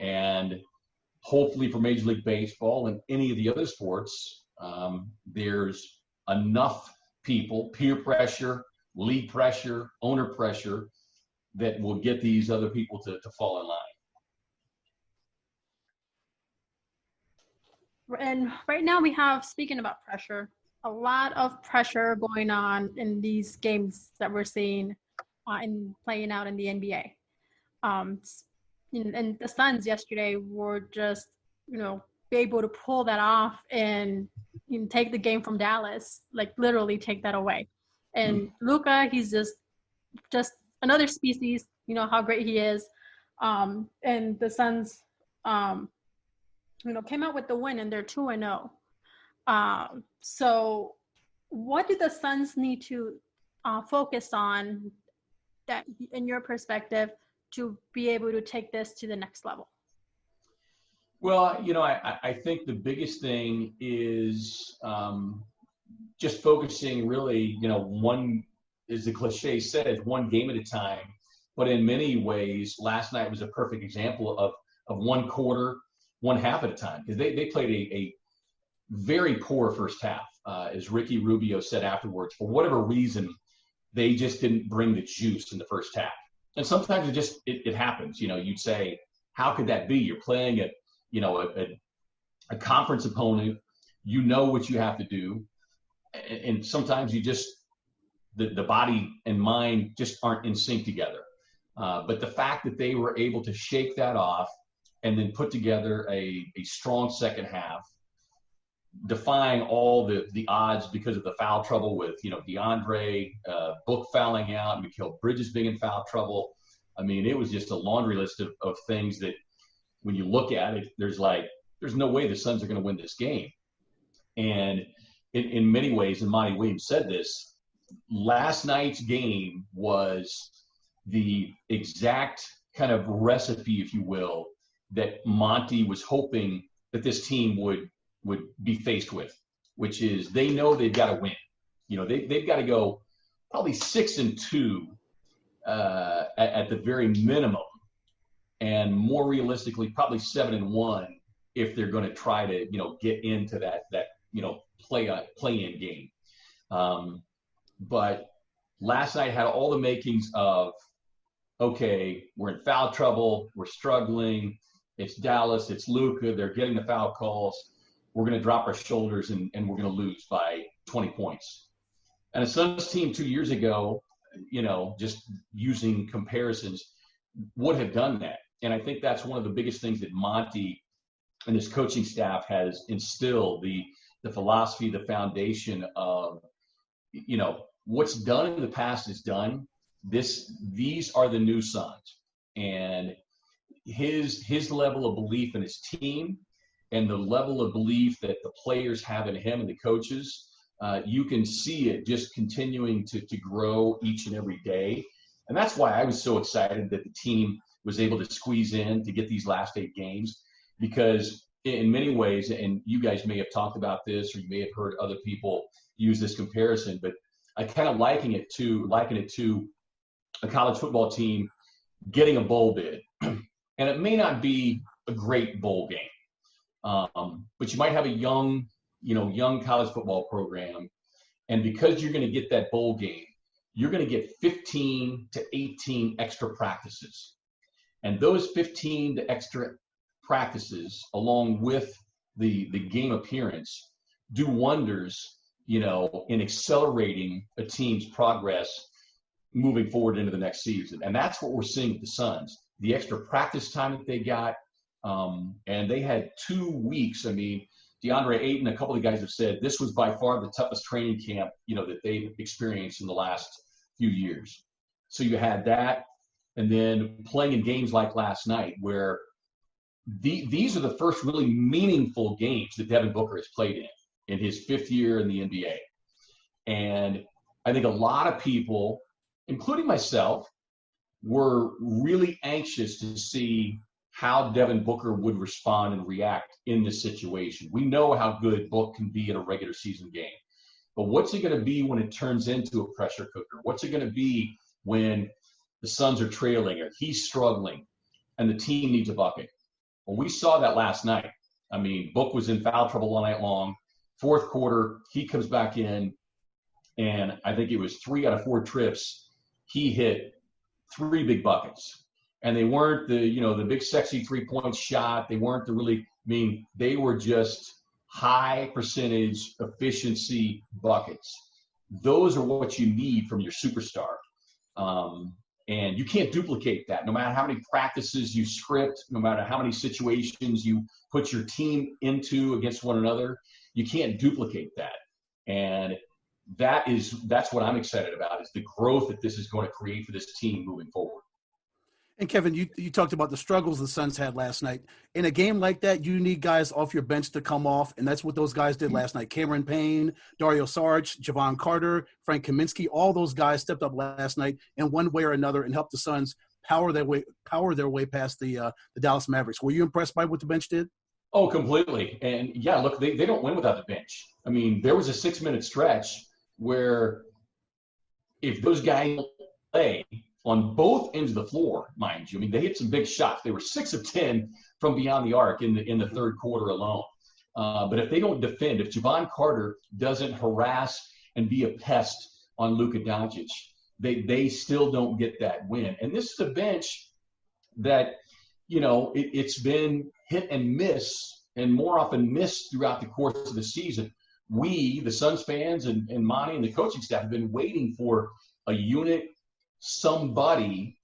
And hopefully for Major League Baseball and any of the other sports, there's enough people, peer pressure, league pressure, owner pressure, that will get these other people to fall in line. And right now we have, speaking about pressure, a lot of pressure going on in these games that we're seeing and playing out in the NBA. And the Suns yesterday were just, be able to pull that off and take the game from Dallas, like literally take that away. And Luka, he's just another species, how great he is. And the Suns, came out with the win, and they're 2-0. So what do the Suns need to focus on, that, in your perspective, to be able to take this to the next level? Well, I think the biggest thing is just focusing really, one, as the cliche says, one game at a time. But in many ways, last night was a perfect example of one quarter, one half at a time, because they played a very poor first half. As Ricky Rubio said afterwards, for whatever reason, they just didn't bring the juice in the first half. And sometimes it happens. You'd say, how could that be? You're playing a conference opponent. You know what you have to do. And sometimes the body and mind just aren't in sync together. But the fact that they were able to shake that off and then put together a strong second half, defying all the odds because of the foul trouble with, DeAndre, Book fouling out, Mikal Bridges being in foul trouble. I mean, it was just a laundry list of things that when you look at it, there's no way the Suns are going to win this game. And in many ways, and Monty Williams said this, last night's game was the exact kind of recipe, if you will, that Monty was hoping that this team would be faced with, which is they know they've got to win. They've got to go probably 6-2 at the very minimum, and more realistically, probably 7-1 if they're going to try to get into that play-in game. But last night had all the makings of, okay, we're in foul trouble, we're struggling, it's Dallas, it's Luka, they're getting the foul calls, we're going to drop our shoulders and we're going to lose by 20 points. And a Suns team 2 years ago, just using comparisons, would have done that. And I think that's one of the biggest things that Monty and his coaching staff has instilled, the philosophy, the foundation of, what's done in the past is done. These are the new Suns. And his level of belief in his team and the level of belief that the players have in him and the coaches, you can see it just continuing to grow each and every day. And that's why I was so excited that the team was able to squeeze in to get these last 8 games, because in many ways, and you guys may have talked about this or you may have heard other people use this comparison, but I kind of liken it to a college football team getting a bowl bid. And it may not be a great bowl game, but you might have a young college football program. And because you're going to get that bowl game, you're going to get 15 to 18 extra practices. And those 15 to extra practices, along with the game appearance, do wonders, in accelerating a team's progress moving forward into the next season. And that's what we're seeing with the Suns. The extra practice time that they got, and they had 2 weeks. I mean, DeAndre Ayton, a couple of guys have said this was by far the toughest training camp, that they've experienced in the last few years. So you had that, and then playing in games like last night where these are the first really meaningful games that Devin Booker has played in his 5th year in the NBA. And I think a lot of people, including myself, were really anxious to see how Devin Booker would respond and react in this situation. We know how good Book can be in a regular season game. But what's it going to be when it turns into a pressure cooker? What's it going to be when the Suns are trailing or he's struggling and the team needs a bucket? Well, we saw that last night. I mean, Book was in foul trouble all night long. Fourth quarter, he comes back in, and I think it was 3 out of 4 trips, he hit 3 big buckets. And they weren't the big sexy 3-point shot. They weren't they were just high percentage efficiency buckets. Those are what you need from your superstar. And you can't duplicate that. No matter how many practices you script, no matter how many situations you put your team into against one another, you can't duplicate that. And that's what I'm excited about, is the growth that this is going to create for this team moving forward. And Kevin, you talked about the struggles the Suns had last night. In a game like that, you need guys off your bench to come off, and that's what those guys did last night. Cameron Payne, Dario Saric, Javon Carter, Frank Kaminsky, all those guys stepped up last night in one way or another and helped the Suns power their way past the Dallas Mavericks. Were you impressed by what the bench did? Oh, completely. And yeah, look, they don't win without the bench. I mean, there was a 6-minute stretch where if those guys play on both ends of the floor, mind you, I mean, they hit some big shots. They were 6 of 10 from beyond the arc in the third quarter alone. But if they don't defend, if Javon Carter doesn't harass and be a pest on Luka Doncic, they still don't get that win. And this is a bench that, it's been hit and miss, and more often missed throughout the course of the season. We, the Suns fans and Monty and the coaching staff, have been waiting for a unit, somebody's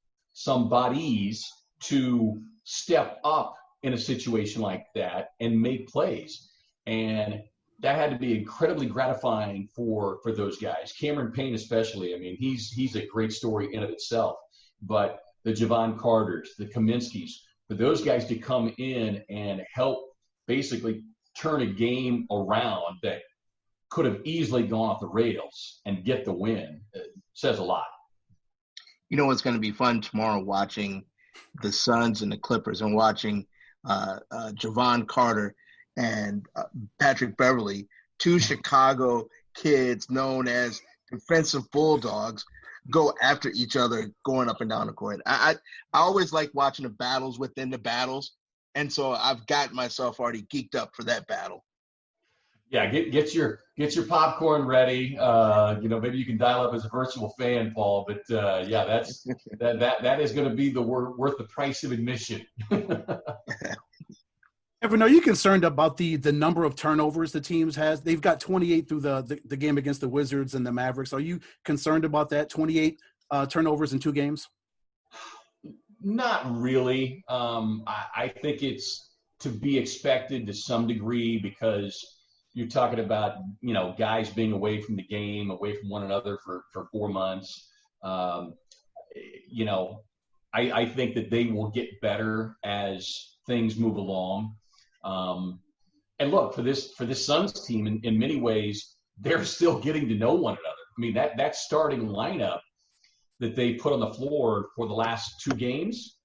to step up in a situation like that and make plays. And that had to be incredibly gratifying for those guys. Cameron Payne especially. I mean, he's a great story in of itself. But the Javon Carters, the Kaminskis, for those guys to come in and help basically turn a game around that could have easily gone off the rails and get the win, says a lot. You know what's going to be fun tomorrow, watching the Suns and the Clippers, and watching Javon Carter and Patrick Beverly, 2 Chicago kids known as defensive bulldogs, go after each other going up and down the court. I always like watching the battles within the battles, and so I've got myself already geeked up for that battle. Yeah, get your popcorn ready. Maybe you can dial up as a virtual fan, Paul. But yeah, that is going to be worth the price of admission. Evan, are you concerned about the number of turnovers the teams has? They've got 28 through the game against the Wizards and the Mavericks. Are you concerned about that? 28 turnovers in 2 games? Not really. I think it's to be expected to some degree, because you're talking about, guys being away from the game, away from one another for 4 months. I think that they will get better as things move along. And look, for this Suns team, in many ways, they're still getting to know one another. I mean, that starting lineup that they put on the floor for the last 2 games,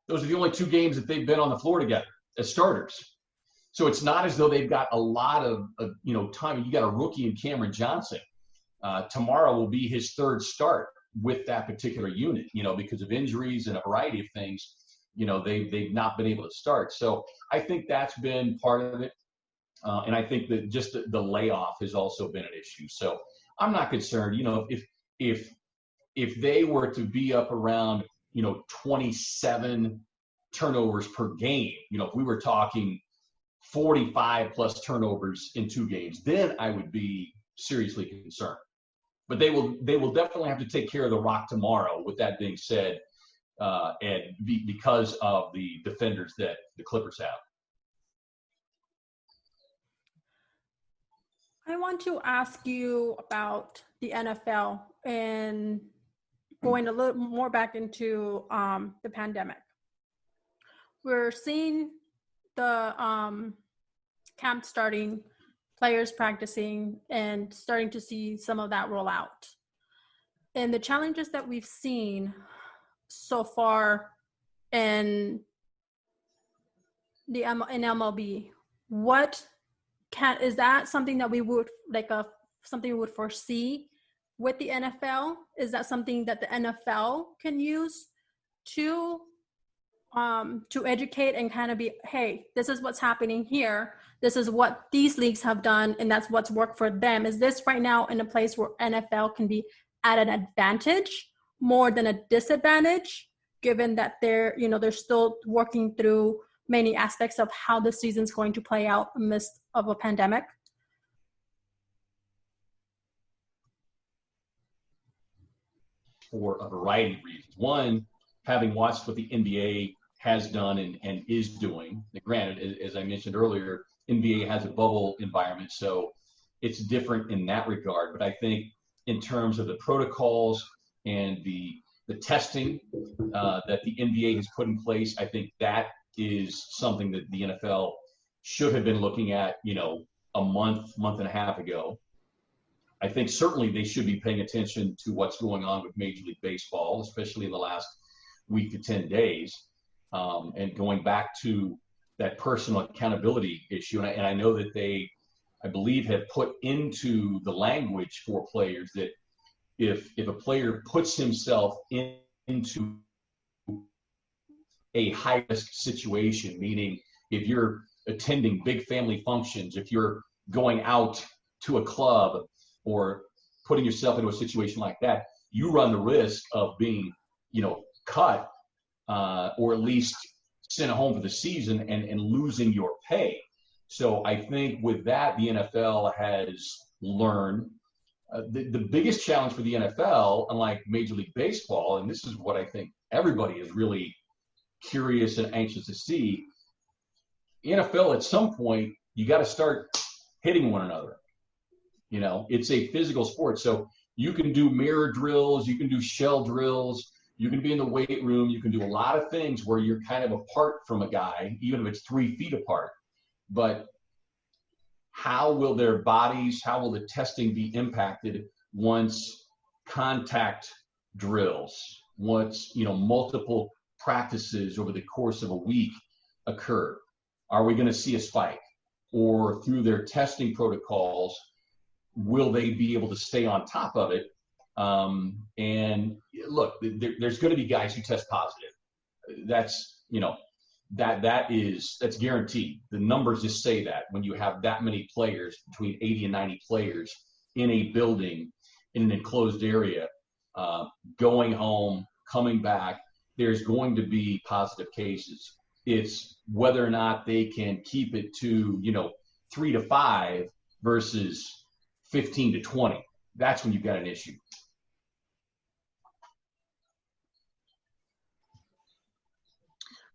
those are the only 2 games that they've been on the floor together as starters. So it's not as though they've got a lot of time. You got a rookie in Cameron Johnson. Tomorrow will be his 3rd start with that particular unit, because of injuries and a variety of things. They've not been able to start. So I think that's been part of it. And I think that just the layoff has also been an issue. So I'm not concerned. If they were to be up around, 27 turnovers per game, if we were talking 45 plus turnovers in 2 games, then I would be seriously concerned. But they will definitely have to take care of the rock tomorrow. With that being said, and because of the defenders that the Clippers have. I want to ask you about the NFL and going a little more back into the pandemic. We're seeing the camp starting, players practicing, and starting to see some of that roll out. And the challenges that we've seen so far in MLB, is that something that we would something we would foresee with the NFL? Is that something that the NFL can use to to educate and kind of be, hey, this is what's happening here. This is what these leagues have done, and that's what's worked for them. Is this right now in a place where NFL can be at an advantage more than a disadvantage, given that they're still working through many aspects of how the season's going to play out amidst of a pandemic? For a variety of reasons. One, having watched what the NBA has done and is doing. Granted, as I mentioned earlier, NBA has a bubble environment, so it's different in that regard. But I think in terms of the protocols and the testing that the NBA has put in place, I think that is something that the NFL should have been looking at, a month and a half ago. I think certainly they should be paying attention to what's going on with Major League Baseball, especially in the last week to 10 days, and going back to that personal accountability issue. And I know that they, I believe, have put into the language for players that if a player puts himself into a high-risk situation, meaning if you're attending big family functions, if you're going out to a club or putting yourself into a situation like that, you run the risk of being, cut or at least sent home for the season and losing your pay. So I think with that, the NFL has learned the biggest challenge for the NFL, unlike Major League Baseball, and this is what I think everybody is really curious and anxious to see, NFL at some point, you got to start hitting one another. It's a physical sport. So you can do mirror drills, you can do shell drills, you can be in the weight room, you can do a lot of things where you're kind of apart from a guy, even if it's 3 feet apart. But how will their bodies, how will the testing be impacted once contact drills, once, multiple practices over the course of a week occur? Are we going to see a spike? Or through their testing protocols, will they be able to stay on top of it? And look, there's going to be guys who test positive. That's, that's guaranteed. The numbers just say that when you have that many players, between 80 and 90 players in a building, in an enclosed area, going home, coming back, there's going to be positive cases. It's whether or not they can keep it to, 3 to 5 versus 15 to 20. That's when you've got an issue.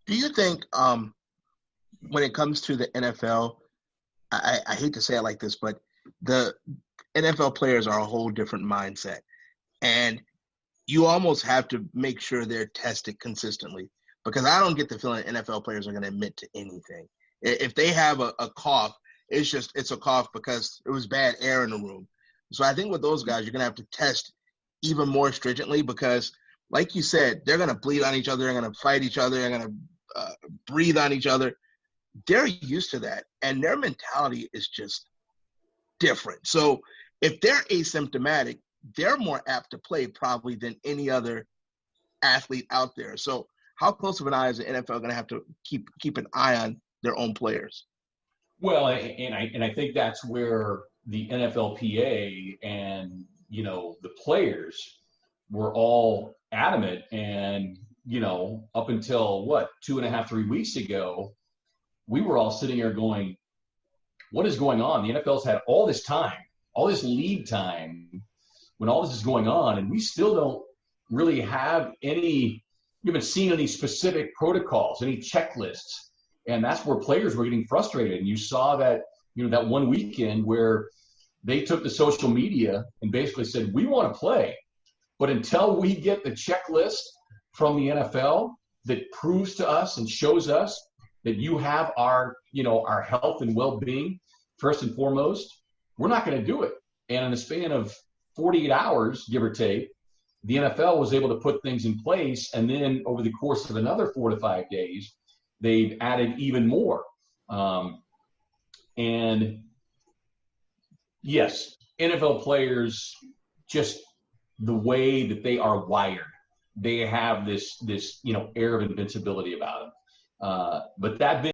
Do you think when it comes to the NFL, I hate to say it like this, but the NFL players are a whole different mindset. And you almost have to make sure they're tested consistently, because I don't get the feeling NFL players are going to admit to anything. If they have a cough, it's a cough because it was bad air in the room. So I think with those guys, you're going to have to test even more stringently because, like you said, they're going to bleed on each other. They're going to fight each other. They're going to breathe on each other. They're used to that, and their mentality is just different. So if they're asymptomatic, they're more apt to play probably than any other athlete out there. So how close of an eye is the NFL going to have to keep an eye on their own players? Well, and I think that's where the NFLPA and, the players were all adamant. And, up until 2.5, 3 weeks ago, we were all sitting here going, what is going on? The NFL's had all this time, all this lead time when all this is going on, and we still don't really have we haven't seen any specific protocols, any checklists. And that's where players were getting frustrated. And you saw that, that one weekend where they took to social media and basically said, we want to play, but until we get the checklist from the NFL that proves to us and shows us that you have our health and well-being first and foremost, we're not going to do it. And in the span of 48 hours, give or take, the NFL was able to put things in place. And then over the course of another 4 to 5 days, they've added even more. And yes, NFL players, just the way that they are wired, they have this air of invincibility about them. But that being